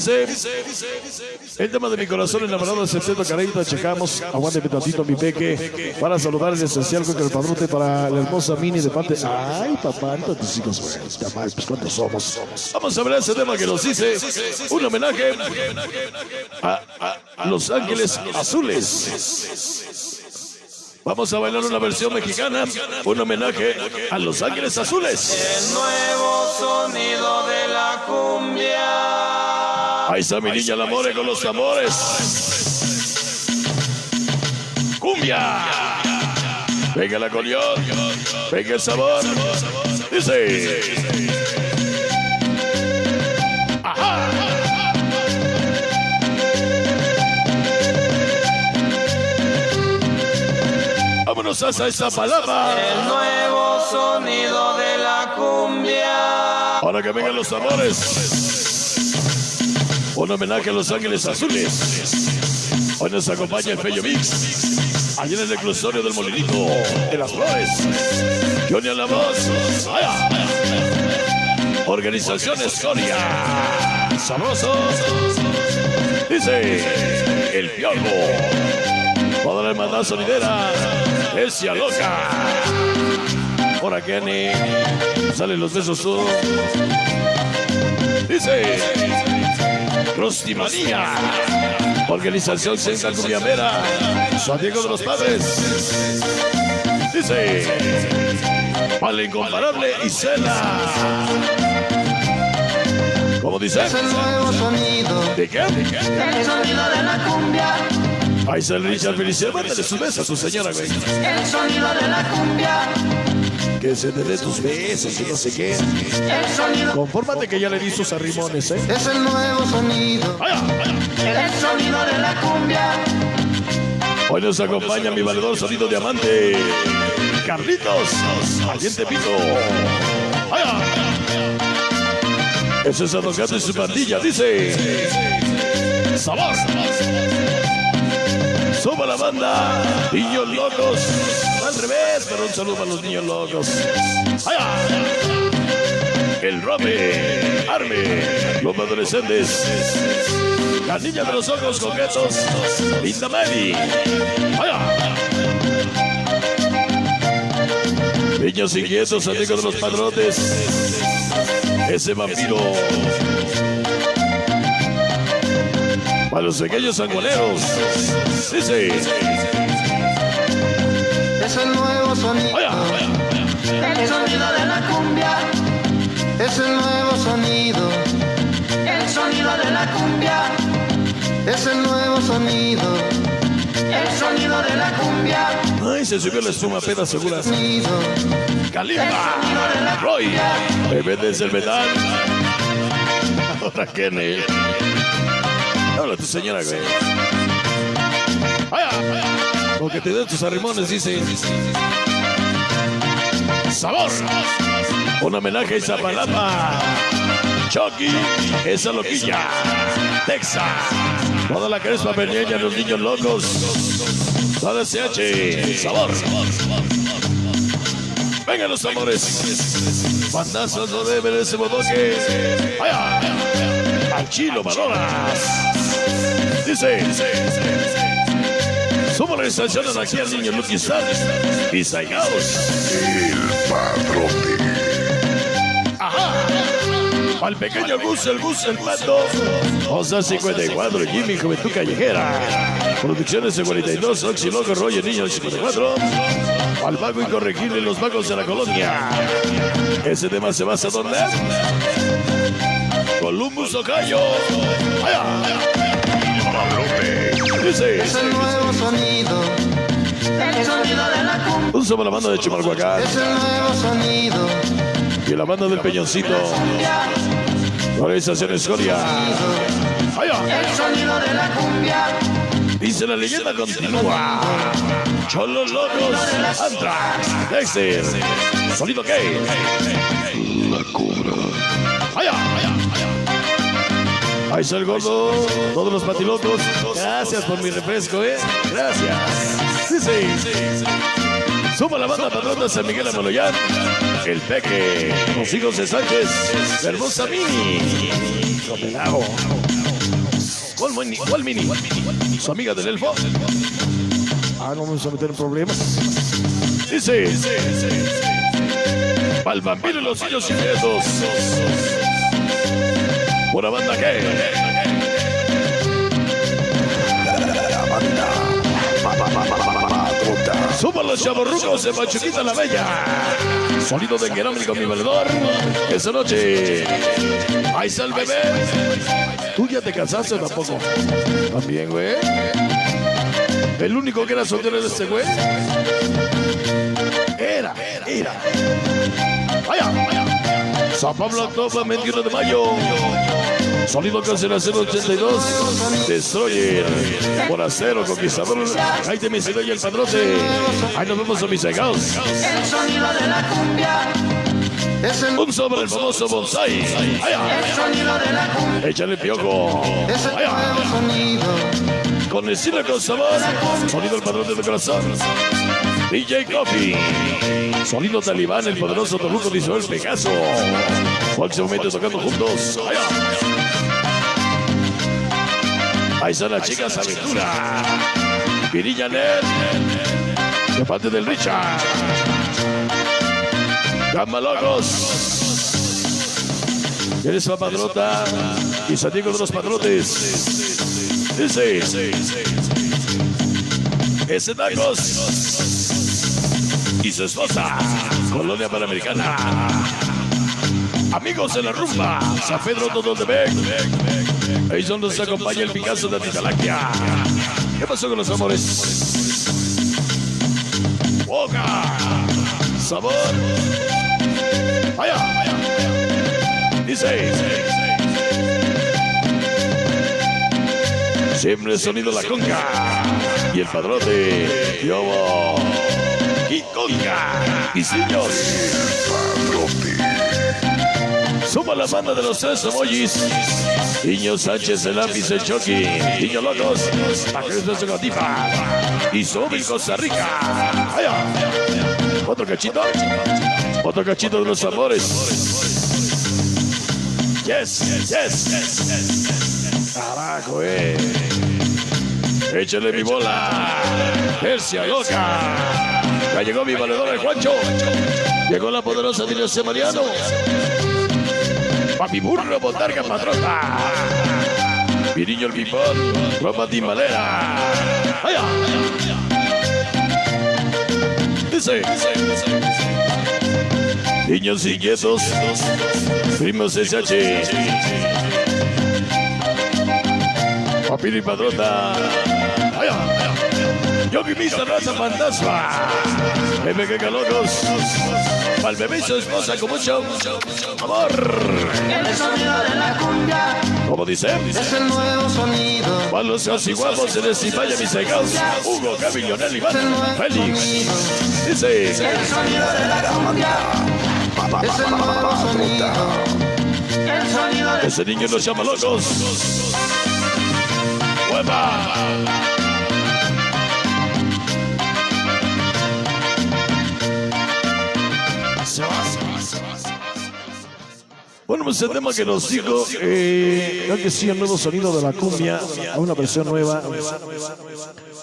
Dice, el tema de mi corazón enamorado es el centro carita, checamos, aguánteme tantito mi peque, para saludar en esencial con el padrote para la hermosa Mini de parte. Ay, papá, tantos hijos, güey, está mal, pues cuántos somos. Vamos a ver ese tema que nos dice un homenaje a Los Ángeles Azules. Vamos a bailar una versión mexicana, un homenaje a Los Ángeles Azules. El nuevo sonido de la cumbia. Ahí está mi niña la more con los tambores. ¡Cumbia! Venga el acordeón, venga el sabor. Dice. ¡Ajá! Vámonos hasta esa palabra. El nuevo sonido de la cumbia. Ahora que vengan los tambores. Un homenaje a Los Ángeles Azules. Hoy nos acompaña el Fello Mix. Allí en el reclusorio del Molinito de las Flores. Johnny a la voz. Organización Escoria. Sabroso. Dice el Piojo. Toda la hermandad sonidera. Esia loca. Ahora Kenny. Salen los besos tú. Dice Rostimanía. Organización Central Cumbiamera. San Diego de los Padres. Dice Vale Incomparable Isela. ¿Cómo dice? Es el nuevo sonido. ¿De qué? El sonido de la cumbia. Ahí está el Richard Felicia. Mándale sus besos a su señora, güey. El sonido de la cumbia. Que se te dé tus besos y no sé qué. El sonido. Confórmate que ya le di sus arrimones, ¿eh? Es el nuevo sonido. El sonido de la cumbia. Hoy nos acompaña mi valedor sonido diamante, Carlitos, allí en Tepito. Ese es Adocate y su pandilla, dice sabor. Suba la banda, niños locos. Al revés, pero un saludo a los niños locos. El Robe, Arme, los adolescentes. La niña de los ojos coquetos, Linda Mary. Niños inquietos, amigos de los padrotes. Ese vampiro. Para los pequeños sangoneros. Dice. Es el nuevo sonido. El sonido de la cumbia. Es el nuevo sonido. El sonido de la cumbia. Es el nuevo sonido. El sonido de la cumbia. Ay, se subió la espuma, peda segura. Sonido. Kalimba, Roy, bebé desde el metal. Ahora Kenny. Habla tu señora, güey. Porque te den tus arrimones, dice. Sabor. Un homenaje a Izapalapa. Chucky, esa loquilla. Texas. Toda la crespa pequeña, los niños locos. Toda SH. Sabor. Vengan los amores. Bandazos no deben ese bodoque. Al chilo, Marolas. Dice. Somos organizaciones aquí al niño Lucky Star y Saigaos. El padrote. Ajá. Al pequeño Gus, el Pato. Osa 54, Jimmy, Juventud Callejera. Producciones de 42, Oxy Loco, Roger, Niño 54. Al vago incorregible, los vagos de la colonia. Ese tema se basa ¿dónde? Columbus Ocayo. Dice. Es el nuevo sonido. El sonido de la cumbia. Un saludo a la banda de Chimalhuacán. Es el nuevo sonido. Y la banda del Peñoncito. Organización Escoria. El sonido de la cumbia. Dice la leyenda continúa. Cholos locos. Antrax. Dexter. Sonido K. La cobra. Ahí está el gordo. Todos los patilocos. Gracias por mi refresco, Gracias. Sí. Suma la banda patrona San Miguel Amaloyán. El Peque. Los hijos de Sánchez. La hermosa Mini. Condenado. ¿Cuál mini? Su amiga del elfo. Ah, no vamos a meter en problemas. Dice. Pa'l vampiro y los niños secretos. Pura banda que. La banda. Padrota. Suban los chavorrucos de Pachuquita la Bella. Sonido de Querámico, mi valedor. Esa noche. Ahí está el bebé. ¿Tú ya te casaste o tampoco? También, güey. El único que era soltero era este güey. Era. Vaya. San Pablo, October, 21 de mayo. Sonido Cancelación 82. Destroyer. Por acero, conquistador. Ahí te me y el padrote. Ahí nos vemos a mis cegados. El sonido de la cumbia es el Un sobre el famoso bonsai. sonido de la cumbia. Échale piojo. Es el Vaya. nuevo sonido. Con estilo, con sabor. Sonido el padrón del corazón. DJ Coffee. Sonido Talibán, el poderoso Toluco de Isabel Pegaso. Próximamente tocando juntos. Ahí están las chicas Aventura. Virilla Net. De parte del Richard. Gamba Locos. Eres la padrota. Y San Diego de los padrotes. Dice. Ese Tacos. Y su esposa. Colonia Panamericana. Amigos de la rumba. San Pedro todo de Beck. Ahí son nos acompaña el Picasso de Anticalaquia. ¿Qué pasó con los amores? Boca. Sabor. Vaya. Dice. Siempre el sonido la conga. Y el padrote. Yobo. Y conga. Y sillos. Suma la banda de los tres emojis. Niño Sánchez, el lápiz, el Chucky. Niño Locos. Ángeles de Segatifa. Y sube Costa Rica. Vaya. Otro cachito. Otro cachito de los amores. Yes. Carajo, Échale mi bola. Persia loca. Ya llegó mi valedor el Juancho. Llegó la poderosa Dinastía Mariano. Papi burro, botarga, patrota. Mi niño el pipón. Ropa timbalera. ¡Vaya! Dice. Niños inquietos. Primos SH. Papino y padrota. ¡Vaya! Yo vi misa raza fantasma. Bebé que locos. Pa'l bebé y su esposa con mucho amor. El sonido de la cumbia Como dice. es el nuevo sonido. Para los casi guapos en el Cipaya, mis cegados. Hugo, Gaby, Lionel, Iván, Félix. Dice. El sonido de la cumbia es el nuevo sonido. El sonido de Ese niño los llama locos. ¡Hueva! Bueno, pues el tema que nos dijo, creo que sí, el nuevo sonido de la cumbia, a una versión nueva.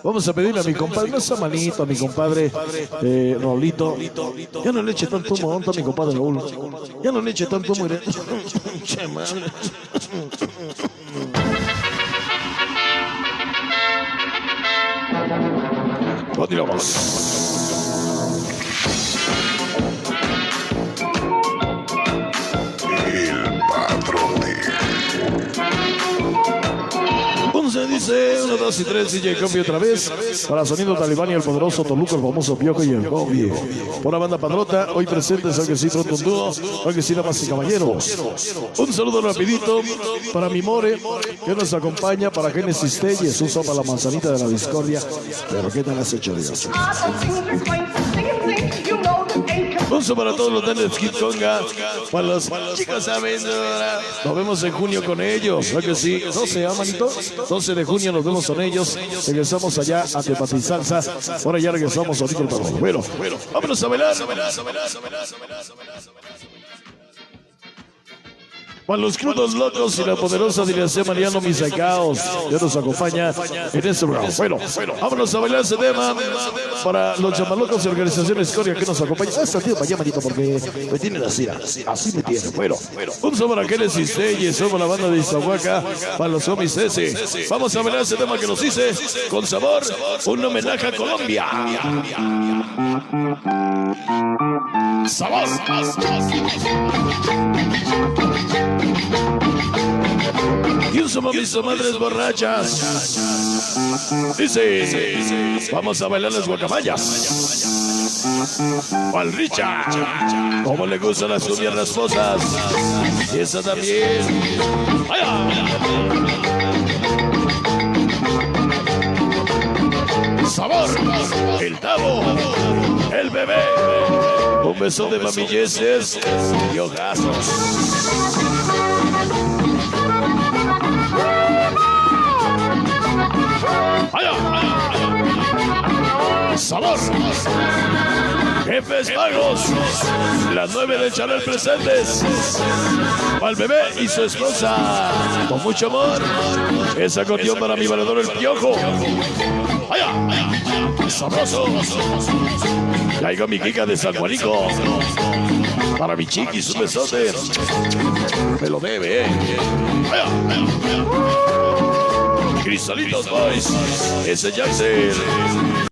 Vamos a pedirle a mi compadre, no sea malito, a mi compadre Rolito. Ya no le eche tanto humo, a mi compadre Raúl. Ya no le eche tanto humo. Che, madre. Continuamos. Se dice 1, 2 y 3, DJ Cambio otra vez para Sonido Talibán y el poderoso Toluco, el famoso Piojo y el Bobby. Por la banda padrota, hoy presentes, aunque sí pronto un dúo, aunque sí damas y caballeros. Un saludo rapidito para mi More, que nos acompaña, para Génesis Telles, un sopa la manzanita de la discordia. Pero ¿qué tal has hecho, Dios? Un saludo para todos los de Skid Conga, para los chicos Aventura. Nos vemos en junio con ellos, ¿no que sí? 12, manito. 12 de junio nos vemos con ellos. Regresamos allá a Tepati Salsa. Ahora ya regresamos ahorita el padrón. Bueno, vámonos a bailar. Para los crudos locos y la poderosa dirección Mariano Misacaos, ya nos acompaña en este programa. Bueno, vámonos a bailar ese tema para los chamalocos y organizaciones Coria que nos acompañan. Este tío para allá, manito, porque me tienen así me tienen. Bueno, un saludo para Keles y Steyes, somos la banda de Izahuaca, para los homies ese. Vamos a bailar ese tema que nos hice con sabor, un homenaje a Colombia. Sabor. Y un somos mis madres borrachas. Dice, vamos a bailar las guacamayas. Al Richard, como le gustan las cumbias rasposas. Y esa también. ¡Vaya! Sabor, el Tavo, el bebé. Un beso de mamilleses y hogazos. Sabor. Jefes Magos, las 9 de Chanel presentes. Para el bebé y su esposa, con mucho amor. Esa acordeón para mi valedor el Piojo. Sabroso. Traigo mi Kika de San Juanico. Para mi chiqui su besote. Me lo debe, Cristalitos Boys. Ese Jackson.